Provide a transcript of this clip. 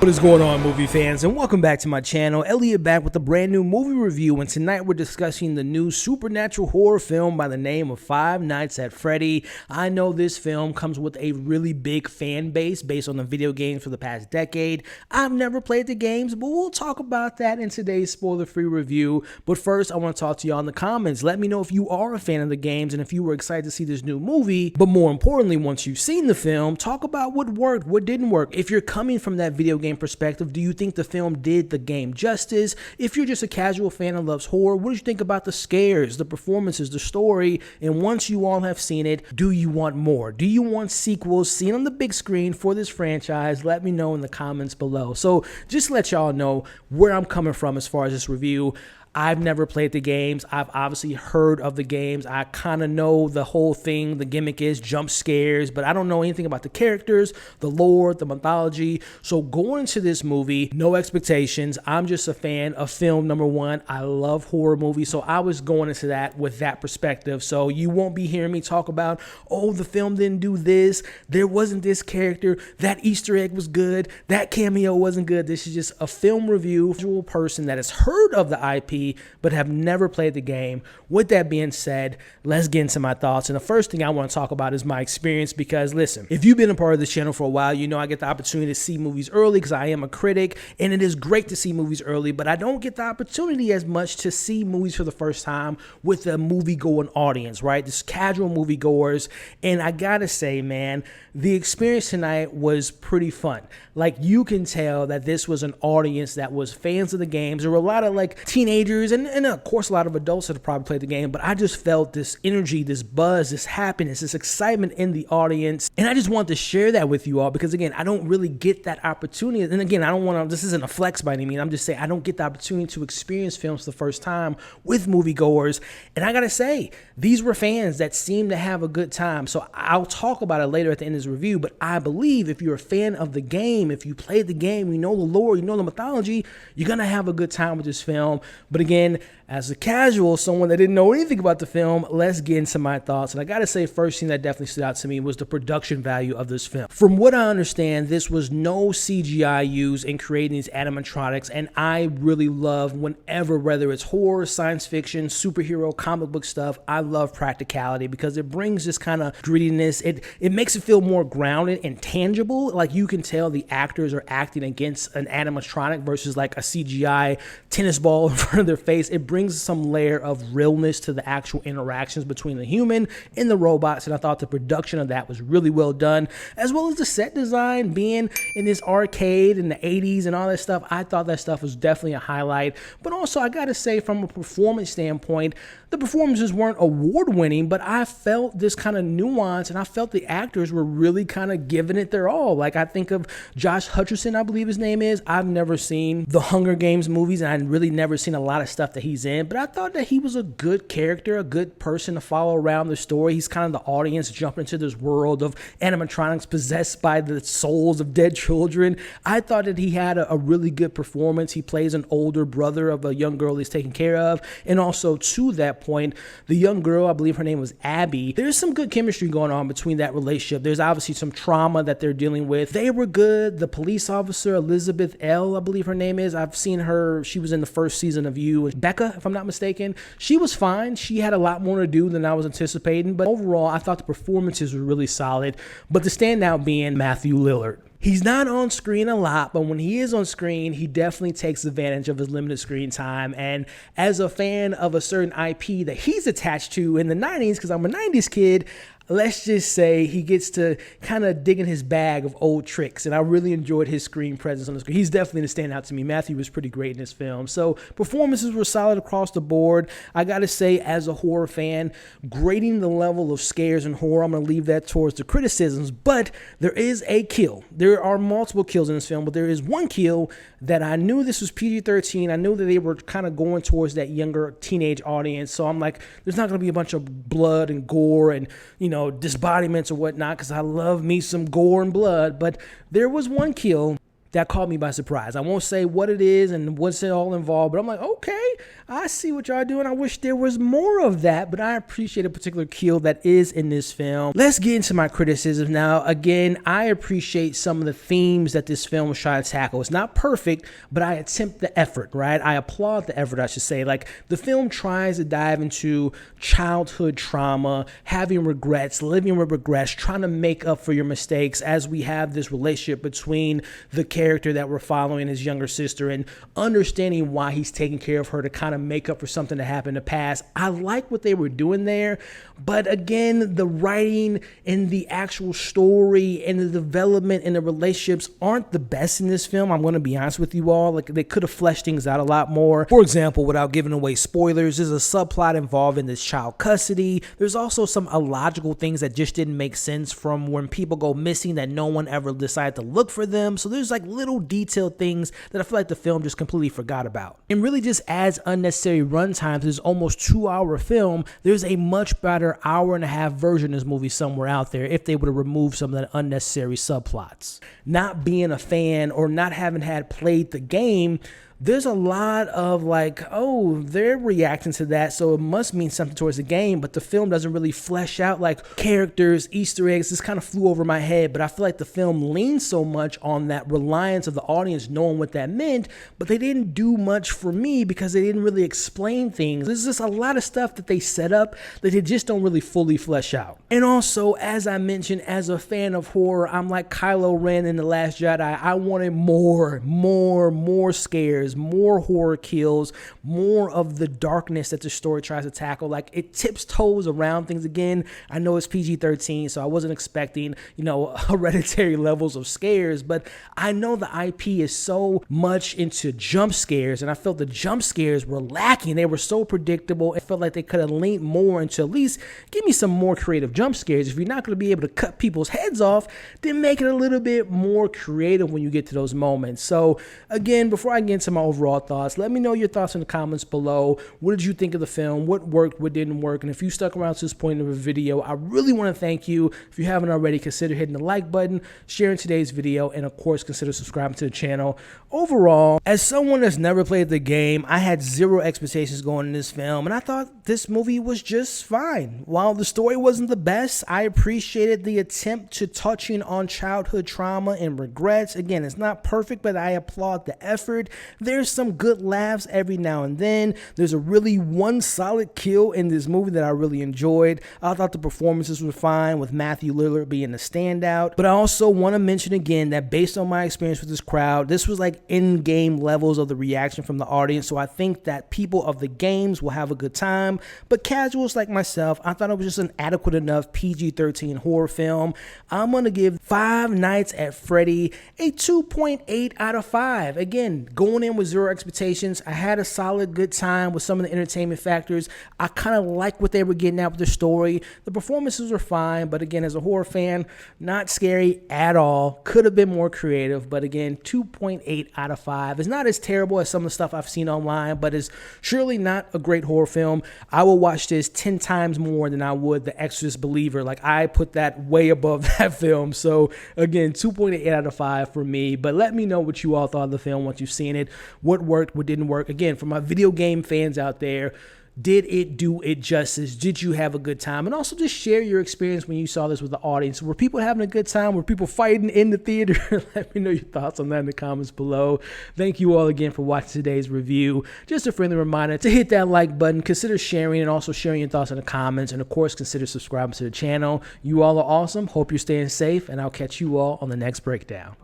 What is going on, movie fans, and welcome back to my channel. Elliot back with a brand new movie review, and tonight we're discussing the new supernatural horror film by the name of Five Nights at Freddy. I know this film comes with a really big fan base based on the video games for the past decade. I've never played the games, but we'll talk about that in today's spoiler-free review. But first, I want to talk to y'all in the comments. Let me know if you are a fan of the games and if you were excited to see this new movie. But more importantly, once you've seen the film, talk about what worked, what didn't work. If you're coming from that video game perspective, do you think the film did the game justice? If you're just a casual fan and loves horror, what did you think about the scares, the performances, the story? And once you all have seen it, do you want more? Do you want sequels seen on the big screen for this franchise? Let me know in the comments below. So just to let y'all know where I'm coming from as far as this review. I've never played the games. I've obviously heard of the games. I kind of know the whole thing. The gimmick is jump scares, but I don't know anything about the characters, the lore, the mythology. So going into this movie, no expectations. I'm just a fan of film, number one. I love horror movies, so I was going into that with that perspective. So you won't be hearing me talk about, oh, the film didn't do this, there wasn't this character, that Easter egg was good, that cameo wasn't good. This is just a film review. Visual person that has heard of the IP but have never played the game. With that being said, let's get into my thoughts. And the first thing I want to talk about is my experience, because listen, if you've been a part of this channel for a while, you know I get the opportunity to see movies early because I am a critic, and it is great to see movies early, but I don't get the opportunity as much to see movies for the first time with a movie-going audience, right? This casual moviegoers. And I gotta say, man, the experience tonight was pretty fun. Like, you can tell that this was an audience that was fans of the games. There were a lot of like teenagers and of course a lot of adults that have probably played the game, but I just felt this energy, this buzz, this happiness, this excitement in the audience, and I just wanted to share that with you all because, again, I don't really get that opportunity. And again, I don't want to, this isn't a flex by any means, I'm just saying I don't get the opportunity to experience films for the first time with moviegoers, and I gotta say, these were fans that seemed to have a good time. So I'll talk about it later at the end of this review, but I believe if you're a fan of the game, if you played the game, you know the lore, you know the mythology, you're gonna have a good time with this film. But again, as a casual, someone that didn't know anything about the film, let's get into my thoughts. And I gotta say, first thing that definitely stood out to me was the production value of this film. From what I understand, this was no CGI used in creating these animatronics, and I really love whenever, whether it's horror, science fiction, superhero, comic book stuff, I love practicality because it brings this kind of grittiness. It makes it feel more grounded and tangible. Like, you can tell the actors are acting against an animatronic versus like a CGI tennis ball in front of their face. It brings some layer of realness to the actual interactions between the human and the robots, and I thought the production of that was really well done, as well as the set design being in this arcade in the 80s and all that stuff. I thought that stuff was definitely a highlight. But also, I gotta say, from a performance standpoint, the performances weren't award-winning, but I felt this kind of nuance, and I felt the actors were really kind of giving it their all. Like, I think of Josh Hutcherson, I believe his name is. I've never seen the Hunger Games movies, and I've really never seen a lot of stuff that he's in, but I thought that he was a good character, a good person to follow around the story. He's kind of the audience jumping into this world of animatronics possessed by the souls of dead children. I thought that he had a really good performance. He plays an older brother of a young girl he's taking care of, and also to that point, the young girl, I believe her name was Abby, there's some good chemistry going on between that relationship. There's obviously some trauma that they're dealing with. They were good. The police officer, Elizabeth L., I believe her name is, I've seen her, she was in the first season of You, Becca, if I'm not mistaken. She was fine. She had a lot more to do than I was anticipating, but overall, I thought the performances were really solid, but the standout being Matthew Lillard. He's not on screen a lot, but when he is on screen, he definitely takes advantage of his limited screen time. And as a fan of a certain IP that he's attached to in the 90s, because I'm a 90s kid, let's just say he gets to kind of dig in his bag of old tricks, and I really enjoyed his screen presence on the screen. He's definitely the standout to me. Matthew was pretty great in this film. So performances were solid across the board. I gotta say, as a horror fan, grading the level of scares and horror, I'm gonna leave that towards the criticisms, but there is a kill. There are multiple kills in this film, but there is one kill that I knew this was PG-13. I knew that they were kind of going towards that younger teenage audience. So I'm like, there's not gonna be a bunch of blood and gore and, you know, disbodiments or whatnot, because I love me some gore and blood. But there was one kill that caught me by surprise. I won't say what it is and what's it all involved, but I'm like, okay, I see what y'all doing. I wish there was more of that, but I appreciate a particular kill that is in this film. Let's get into my criticism now. Again, I appreciate some of the themes that this film was trying to tackle. It's not perfect, but I attempt the effort, right? I applaud the effort, I should say. Like, the film tries to dive into childhood trauma, having regrets, living with regrets, trying to make up for your mistakes as we have this relationship between the character that we're following, his younger sister, and understanding why he's taking care of her to kind of make up for something that happened in the past. I like what they were doing there, but again, the writing and the actual story and the development and the relationships aren't the best in this film. I'm going to be honest with you all. Like, they could have fleshed things out a lot more. For example, without giving away spoilers, there's a subplot involved in this child custody. There's also some illogical things that just didn't make sense from when people go missing that no one ever decided to look for them. So there's like little detailed things that I feel like the film just completely forgot about. And really just adds unnecessary runtime to this almost 2-hour film. There's a much better hour-and-a-half version of this movie somewhere out there if they would have removed some of the unnecessary subplots. Not being a fan or not having had played the game, there's a lot of like, oh, they're reacting to that, so it must mean something towards the game, but the film doesn't really flesh out like characters, Easter eggs. This kind of flew over my head, but I feel like the film leans so much on that reliance of the audience knowing what that meant, but they didn't do much for me because they didn't really explain things. There's just a lot of stuff that they set up that they just don't really fully flesh out. And also, as I mentioned, as a fan of horror, I'm like Kylo Ren in The Last Jedi. I wanted more scares, more horror kills, more of the darkness that the story tries to tackle. Like, it tips toes around things again. I know it's PG-13, so I wasn't expecting, hereditary levels of scares, but I know the IP is so much into jump scares, and I felt the jump scares were lacking. They were so predictable. It felt like they could have leaned more into at least give me some more creative jump scares. If you're not going to be able to cut people's heads off, then make it a little bit more creative when you get to those moments. So again, before I get into my overall thoughts, let me know your thoughts in the comments below. What did you think of the film? What worked, what didn't work? And if you stuck around to this point of the video, I really want to thank you. If you haven't already, consider hitting the like button, sharing today's video, and of course consider subscribing to the channel. Overall, as someone that's never played the game, I had zero expectations going in this film, and I thought this movie was just fine. While the story wasn't the best, I appreciated the attempt to touching on childhood trauma and regrets. Again, it's not perfect, but I applaud the effort. There's some good laughs every now and then. There's a really one solid kill in this movie that I really enjoyed. I thought the performances were fine, with Matthew Lillard being the standout. But I also want to mention again that based on my experience with this crowd, this was like in-game levels of the reaction from the audience. So I think that people of the games will have a good time, but casuals like myself, I thought it was just an adequate enough PG-13 horror film. I'm going to give Five Nights at Freddy a 2.8 out of 5. Again, going in with zero expectations. I had a solid good time with some of the entertainment factors. I kind of like what they were getting at with the story. The performances were fine, but again, as a horror fan, not scary at all. Could have been more creative, but again, 2.8 out of 5. It's not as terrible as some of the stuff I've seen online, but it's surely not a great horror film. I will watch this 10 times more than I would The Exorcist Believer. Like, I put that way above that film. So again, 2.8 out of 5 for me, but let me know what you all thought of the film once you've seen it. What worked, what didn't work. Again, for my video game fans out there, did it do it justice? Did you have a good time? And also just share your experience when you saw this with the audience. Were people having a good time? Were people fighting in the theater? Let me know your thoughts on that in the comments below. Thank you all again for watching today's review. Just a friendly reminder to hit that like button, consider sharing, and also sharing your thoughts in the comments. And of course, consider subscribing to the channel. You all are awesome. Hope you're staying safe, and I'll catch you all on the next breakdown.